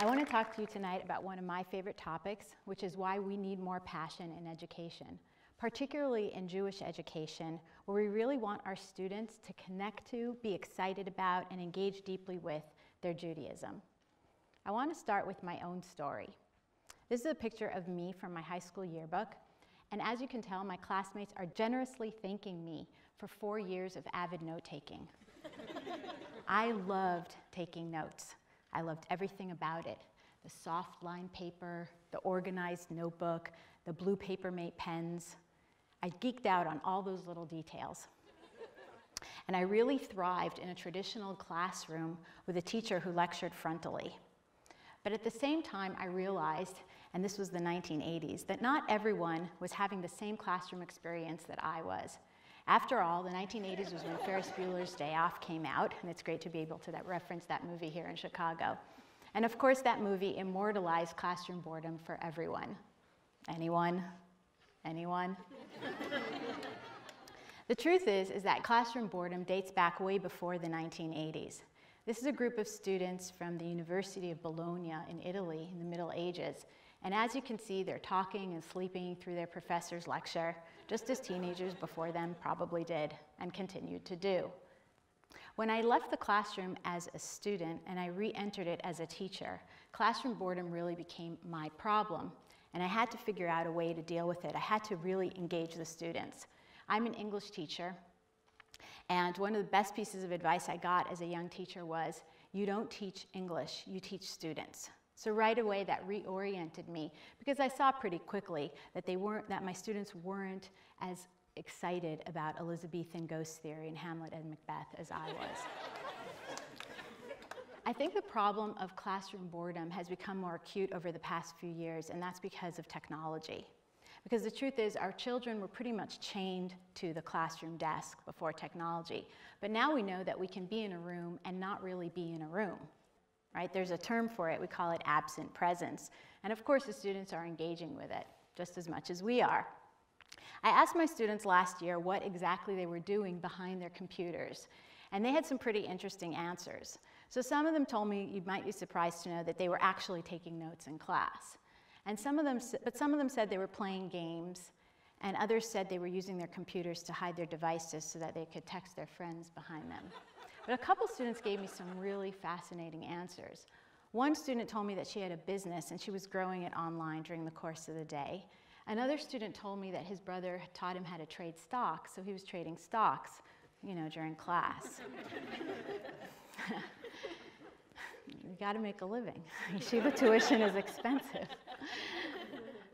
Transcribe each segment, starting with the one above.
I want to talk to you tonight about one of my favorite topics, which is why we need more passion in education, particularly in Jewish education, where we really want our students to connect to, be excited about, and engage deeply with their Judaism. I want to start with my own story. This is a picture of me from my high school yearbook, and as you can tell, my classmates are generously thanking me for 4 years of avid note-taking. I loved taking notes. I loved everything about it. The soft lined paper, the organized notebook, the blue Papermate pens. I geeked out on all those little details. And I really thrived in a traditional classroom with a teacher who lectured frontally. But at the same time, I realized, and this was the 1980s, that not everyone was having the same classroom experience that I was. After all, the 1980s was when Ferris Bueller's Day Off came out, and it's great to be able to reference that movie here in Chicago. And of course, that movie immortalized classroom boredom for everyone. Anyone? Anyone? The truth is that classroom boredom dates back way before the 1980s. This is a group of students from the University of Bologna in Italy in the Middle Ages. And as you can see, they're talking and sleeping through their professor's lecture, just as teenagers before them probably did and continued to do. When I left the classroom as a student and I re-entered it as a teacher, classroom boredom really became my problem. And I had to figure out a way to deal with it. I had to really engage the students. I'm an English teacher, and one of the best pieces of advice I got as a young teacher was, you don't teach English, you teach students. So right away that reoriented me, because I saw pretty quickly that my students weren't as excited about Elizabethan ghost theory and Hamlet and Macbeth as I was. I think the problem of classroom boredom has become more acute over the past few years, and that's because of technology. Because the truth is, our children were pretty much chained to the classroom desk before technology. But now we know that we can be in a room and not really be in a room. Right? There's a term for it. We call it absent presence. And of course, the students are engaging with it just as much as we are. I asked my students last year what exactly they were doing behind their computers. And they had some pretty interesting answers. So some of them told me, you might be surprised to know, that they were actually taking notes in class. And some of them said they were playing games. And others said they were using their computers to hide their devices so that they could text their friends behind them. But a couple students gave me some really fascinating answers. One student told me that she had a business and she was growing it online during the course of the day. Another student told me that his brother had taught him how to trade stocks, so he was trading stocks, during class. You got to make a living. Yeshiva tuition is expensive.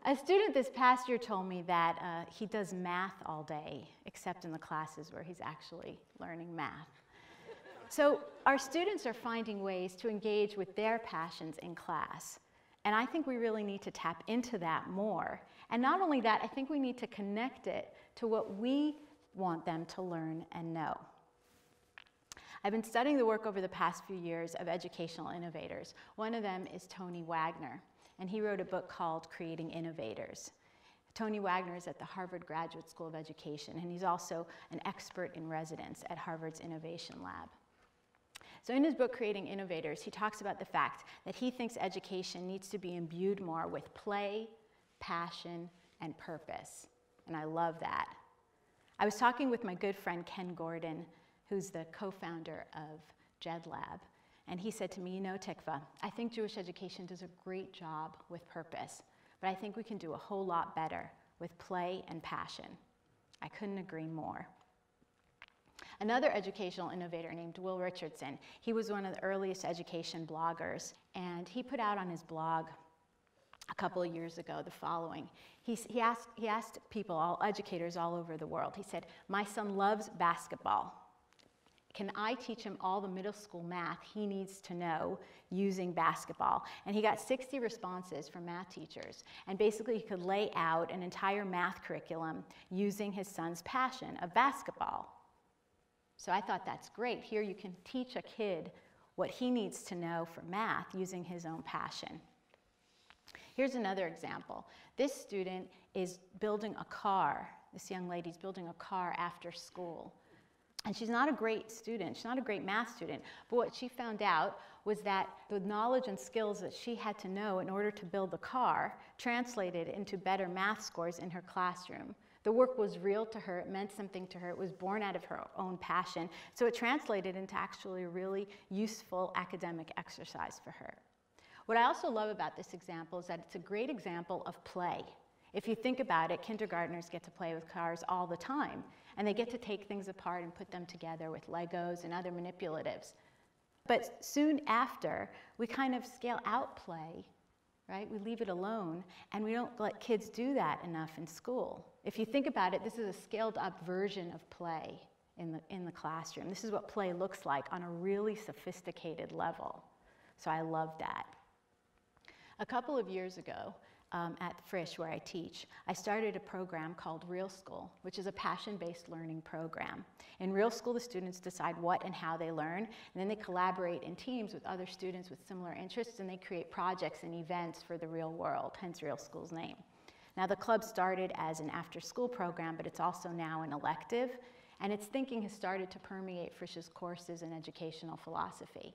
A student this past year told me that he does math all day, except in the classes where he's actually learning math. So our students are finding ways to engage with their passions in class. And I think we really need to tap into that more. And not only that, I think we need to connect it to what we want them to learn and know. I've been studying the work over the past few years of educational innovators. One of them is Tony Wagner, and he wrote a book called Creating Innovators. Tony Wagner is at the Harvard Graduate School of Education, and he's also an expert in residence at Harvard's Innovation Lab. So in his book, Creating Innovators, he talks about the fact that he thinks education needs to be imbued more with play, passion, and purpose. And I love that. I was talking with my good friend Ken Gordon, who's the co-founder of JedLab, and he said to me, Tikvah, I think Jewish education does a great job with purpose, but I think we can do a whole lot better with play and passion. I couldn't agree more. Another educational innovator named Will Richardson, he was one of the earliest education bloggers, and he put out on his blog a couple of years ago the following. He asked people, all educators all over the world, he said, my son loves basketball. Can I teach him all the middle school math he needs to know using basketball? And he got 60 responses from math teachers. And basically he could lay out an entire math curriculum using his son's passion of basketball. So I thought that's great. Here you can teach a kid what he needs to know for math using his own passion. Here's another example. This student is building a car. This young lady's building a car after school. And she's not a great student, she's not a great math student, but what she found out was that the knowledge and skills that she had to know in order to build the car translated into better math scores in her classroom. The work was real to her, it meant something to her, it was born out of her own passion, so it translated into actually a really useful academic exercise for her. What I also love about this example is that it's a great example of play. If you think about it, kindergartners get to play with cars all the time, and they get to take things apart and put them together with Legos and other manipulatives. But soon after, we kind of scale out play, right? We leave it alone, and we don't let kids do that enough in school. If you think about it, this is a scaled up version of play in the classroom. This is what play looks like on a really sophisticated level. So I love that. A couple of years ago, at Frisch, where I teach, I started a program called Real School, which is a passion-based learning program. In Real School, the students decide what and how they learn, and then they collaborate in teams with other students with similar interests, and they create projects and events for the real world, hence Real School's name. Now, the club started as an after-school program, but it's also now an elective, and its thinking has started to permeate Frisch's courses in educational philosophy.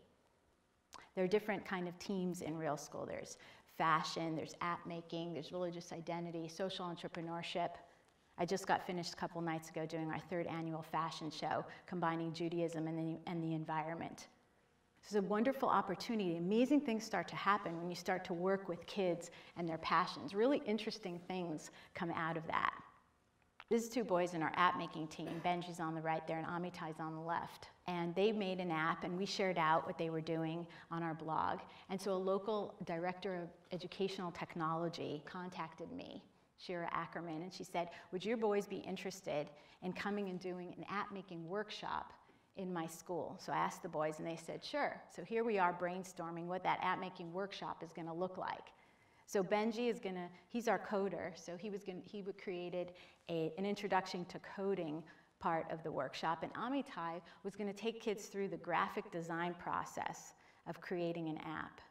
There are different kind of teams in Real School. There's fashion, there's app making, there's religious identity, social entrepreneurship. I just got finished a couple nights ago doing our 3rd annual fashion show, combining Judaism and the environment. This is a wonderful opportunity. Amazing things start to happen when you start to work with kids and their passions. Really interesting things come out of that. These 2 boys in our app making team, Benji's on the right there and Amitai's on the left. And they made an app, and we shared out what they were doing on our blog. And so a local director of educational technology contacted me, Shira Ackerman, and she said, would your boys be interested in coming and doing an app making workshop in my school? So I asked the boys, and they said, sure. So here we are brainstorming what that app making workshop is going to look like. So Benji is he's our coder, so he created an introduction to coding part of the workshop, and Amitai was going to take kids through the graphic design process of creating an app.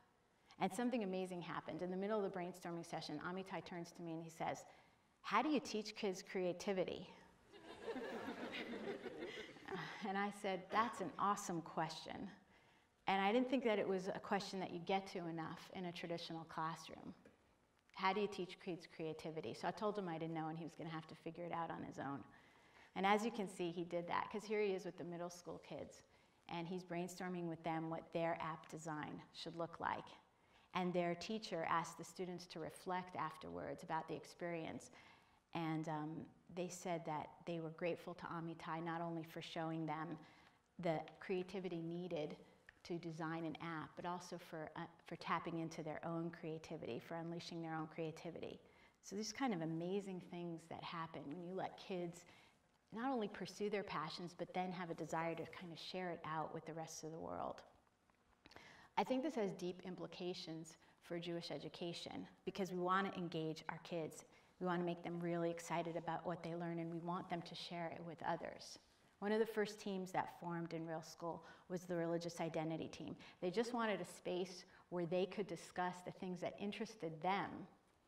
And something amazing happened. In the middle of the brainstorming session, Amitai turns to me and he says, how do you teach kids creativity? And I said, that's an awesome question. And I didn't think that it was a question that you get to enough in a traditional classroom. How do you teach kids creativity? So I told him I didn't know, and he was going to have to figure it out on his own. And as you can see, he did that, because here he is with the middle school kids, and he's brainstorming with them what their app design should look like. And their teacher asked the students to reflect afterwards about the experience, and they said that they were grateful to Amitai not only for showing them the creativity needed to design an app, but also for tapping into their own creativity, for unleashing their own creativity. So these kind of amazing things that happen when you let kids not only pursue their passions, but then have a desire to kind of share it out with the rest of the world. I think this has deep implications for Jewish education, because we want to engage our kids. We want to make them really excited about what they learn, and we want them to share it with others. One of the first teams that formed in Real School was the religious identity team. They just wanted a space where they could discuss the things that interested them,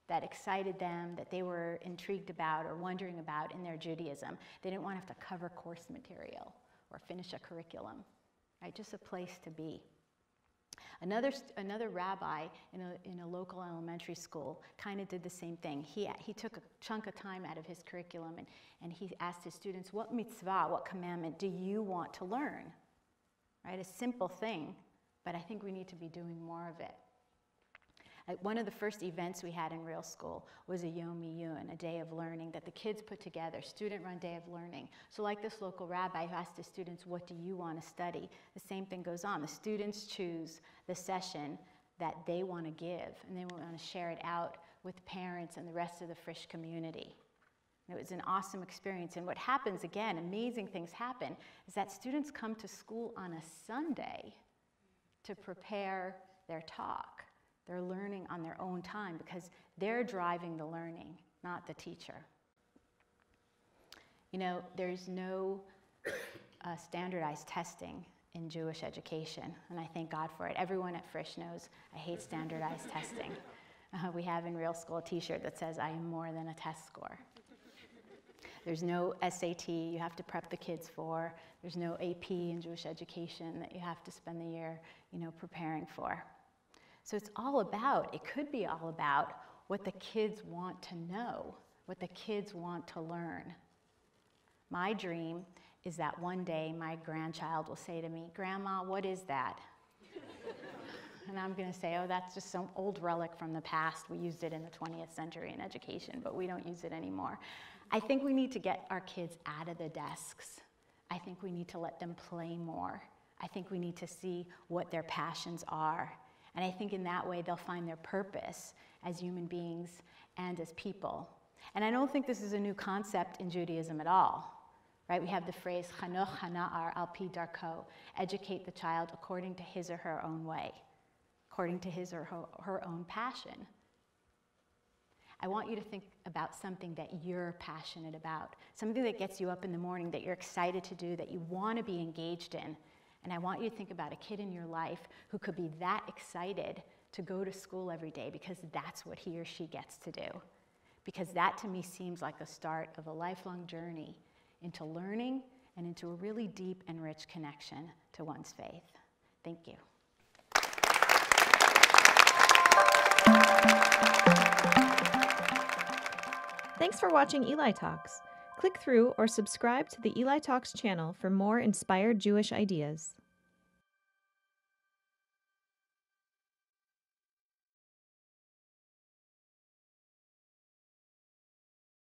that excited them, that they were intrigued about or wondering about in their Judaism. They didn't want to have to cover course material or finish a curriculum, right? Just a place to be. Another rabbi in a local elementary school kind of did the same thing. He took a chunk of time out of his curriculum and he asked his students, what mitzvah, what commandment do you want to learn? Right? A simple thing, but I think we need to be doing more of it. One of the first events we had in Real School was a Yom Iyun, a day of learning that the kids put together, student-run day of learning. So like this local rabbi who asked his students, what do you want to study? The same thing goes on. The students choose the session that they want to give, and they want to share it out with parents and the rest of the Frisch community. And it was an awesome experience. And what happens, again, amazing things happen, is that students come to school on a Sunday to prepare their talk. They're learning on their own time because they're driving the learning, not the teacher. You know, there's no standardized testing in Jewish education, and I thank God for it. Everyone at Frisch knows I hate standardized testing. We have in Real School a t-shirt that says, I am more than a test score. There's no SAT you have to prep the kids for. There's no AP in Jewish education that you have to spend the year, preparing for. So it's all about, it could be all about what the kids want to know, what the kids want to learn. My dream is that one day my grandchild will say to me, "Grandma, what is that?" And I'm going to say, "Oh, that's just some old relic from the past. We used it in the 20th century in education, but we don't use it anymore." I think we need to get our kids out of the desks. I think we need to let them play more. I think we need to see what their passions are. And I think in that way they'll find their purpose as human beings and as people. And I don't think this is a new concept in Judaism at all. Right? We have the phrase, "Chanoch hana'ar al pi darko," educate the child according to his or her own way, according to his or her own passion. I want you to think about something that you're passionate about, something that gets you up in the morning, that you're excited to do, that you want to be engaged in. And I want you to think about a kid in your life who could be that excited to go to school every day because that's what he or she gets to do. Because that to me seems like the start of a lifelong journey into learning and into a really deep and rich connection to one's faith. Thank you. Thanks for watching Eli Talks. Click through or subscribe to the Eli Talks channel for more inspired Jewish ideas.